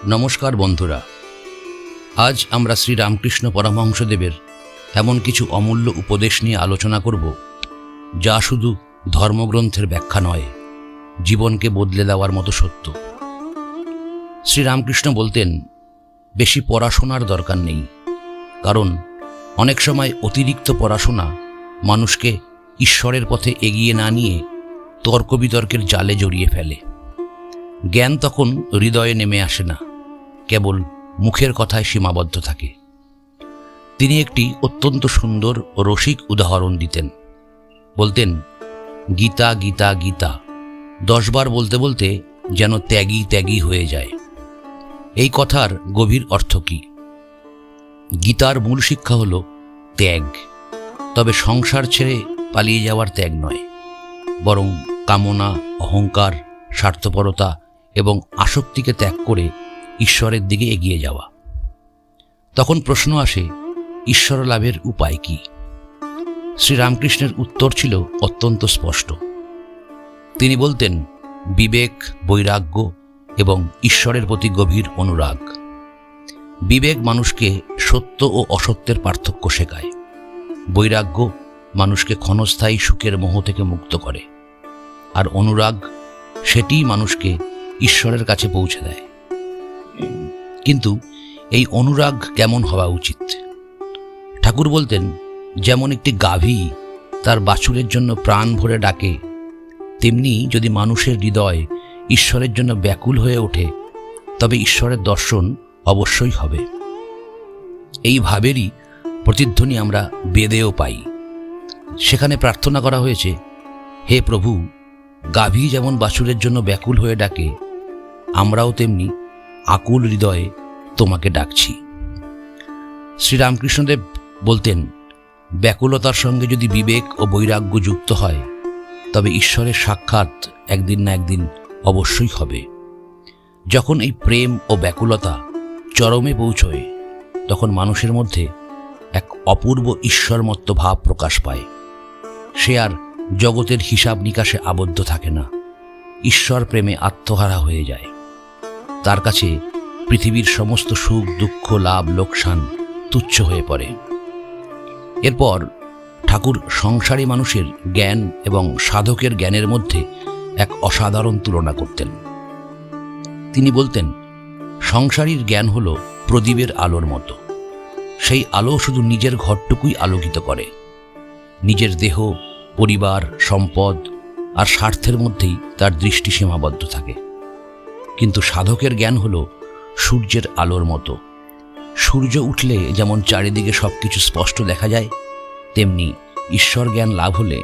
নমস্কার বন্ধুরা, আজ আমরা শ্রী রামকৃষ্ণ পরমহংসদেবের এমন কিছু অমূল্য উপদেশ নিয়ে আলোচনা করব, যা শুধু ধর্মগ্রন্থের ব্যাখ্যা নয়, জীবনকে বদলে দেওয়ার মতো সত্য। শ্রী রামকৃষ্ণ বলতেন, বেশি পড়াশোনার দরকার নেই, কারণ অনেক সময় অতিরিক্ত পড়াশোনা মানুষকে ঈশ্বরের পথে এগিয়ে না নিয়ে তর্ক বিতর্কের জালে জড়িয়ে ফেলে। জ্ঞান তখন হৃদয়ে নেমে আসে না, কেবল মুখের কথায় সীমাবদ্ধ থাকে। তিনি একটি অত্যন্ত সুন্দর ও রসিক উদাহরণ দিতেন। বলতেন, গীতা গীতা গীতা 10 বার বলতে বলতে যেন ত্যাগী ত্যাগী হয়ে যায়। এই কথার গভীর অর্থ কি? গীতার মূল শিক্ষা হল ত্যাগ, তবে সংসার ছেড়ে পালিয়ে যাওয়ার ত্যাগ নয়, বরং কামনা, অহংকার, স্বার্থপরতা এবং আসক্তিকে ত্যাগ করে ঈশ্বরের দিকে এগিয়ে যাওয়া। তখন প্রশ্ন আসে, ঈশ্বর লাভের উপায় কি? শ্রীরামকৃষ্ণের উত্তর ছিল অত্যন্ত স্পষ্ট। তিনি বলতেন, বিবেক, বৈরাগ্য এবং ঈশ্বরের প্রতি গভীর অনুরাগ। বিবেক মানুষকে সত্য ও অসত্যের পার্থক্য শেখায়। বৈরাগ্য মানুষকে ক্ষণস্থায়ী সুখের মোহ থেকে মুক্ত করে, আর অনুরাগ সেটিই মানুষকে ঈশ্বরের কাছে পৌঁছে দেয়। কিন্তু এই অনুরাগ কেমন হওয়া উচিত? ঠাকুর বলতেন, যেমন একটি গাভী তার বাছুরের জন্য প্রাণ ভরে ডাকে, তেমনি যদি মানুষের হৃদয় ঈশ্বরের জন্য ব্যাকুল হয়ে ওঠে, তবে ঈশ্বরের দর্শন অবশ্যই হবে। এই ভাবেরই প্রতিধ্বনি আমরা বেদেও পাই। সেখানে প্রার্থনা করা হয়েছে, হে প্রভু, গাভী যেমন বাছুরের জন্য ব্যাকুল হয়ে ডাকে, আমরাও তেমনি আকুল হৃদয়ে তোমাকে ডাকছি। শ্রীরামকৃষ্ণদেব বলতেন, ব্যাকুলতার সঙ্গে যদি বিবেক ও বৈরাগ্য যুক্ত হয়, তবে ঈশ্বরের সাক্ষাৎ একদিন না একদিন অবশ্যই হবে। যখন এই প্রেম ও ব্যাকুলতা চরমে পৌঁছয়, তখন মানুষের মধ্যে এক অপূর্ব ঈশ্বরমত্ত ভাব প্রকাশ পায়। সে আর জগতের হিসাব নিকাশে আবদ্ধ থাকে না, ঈশ্বর প্রেমে আত্মহারা হয়ে যায়। তার কাছে পৃথিবীর সমস্ত সুখ, দুঃখ, লাভ, লোকসান তুচ্ছ হয়ে পড়ে। এরপর ঠাকুর সংসারী মানুষের জ্ঞান এবং সাধকের জ্ঞানের মধ্যে এক অসাধারণ তুলনা করতেন। তিনি বলতেন, সংসারীর জ্ঞান হল প্রদীপের আলোর মতো। সেই আলো শুধু নিজের ঘরটুকুই আলোকিত করে। নিজের দেহ, পরিবার, সম্পদ আর স্বার্থের মধ্যেই তার দৃষ্টি সীমাবদ্ধ থাকে। কিন্তু সাধকের জ্ঞান হল সূর্যের আলোর মতো। সূর্য উঠলে যেমন চারিদিকে সবকিছু স্পষ্ট দেখা যায়, তেমনি ঈশ্বর জ্ঞান লাভ হলে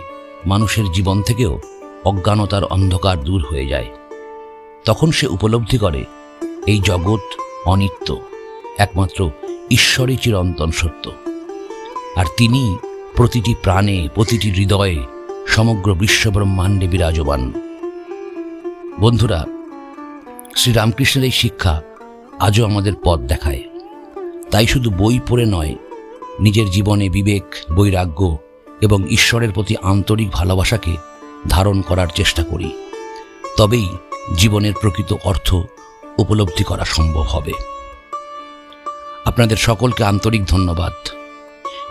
মানুষের জীবন থেকেও অজ্ঞানতার অন্ধকার দূর হয়ে যায়। তখন সে উপলব্ধি করে, এই জগৎ অনিত্য, একমাত্র ঈশ্বরই চিরন্তন সত্য, আর তিনি প্রতিটি প্রাণে, প্রতিটি হৃদয়ে, সমগ্র বিশ্বব্রহ্মাণ্ডে বিরাজমান। বন্ধুরা, শ্রীরামকৃষ্ণের এই শিক্ষা আজও আমাদের পথ দেখায়। তাই শুধু বই পড়ে নয়, নিজের জীবনে বিবেক, বৈরাগ্য এবং ঈশ্বরের প্রতি আন্তরিক ভালোবাসাকে ধারণ করার চেষ্টা করি। তবেই জীবনের প্রকৃত অর্থ উপলব্ধি করা সম্ভব হবে। আপনাদের সকলকে আন্তরিক ধন্যবাদ।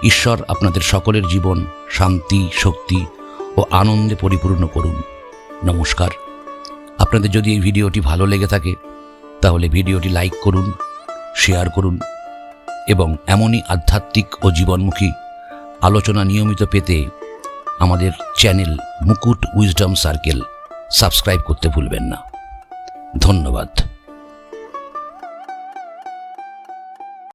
ঈশ্বর আপনাদের সকলের জীবন শান্তি, শক্তি ও আনন্দে পরিপূর্ণ করুন। নমস্কার। আপনাদের যদি এই ভিডিওটি ভালো লেগে থাকে, তাহলে ভিডিওটি লাইক করুন, শেয়ার করুন এবং এমনই আধ্যাত্মিক ও জীবনমুখী আলোচনা নিয়মিত পেতে আমাদের চ্যানেল মুকুট উইজডম সার্কেল সাবস্ক্রাইব করতে ভুলবেন না। ধন্যবাদ।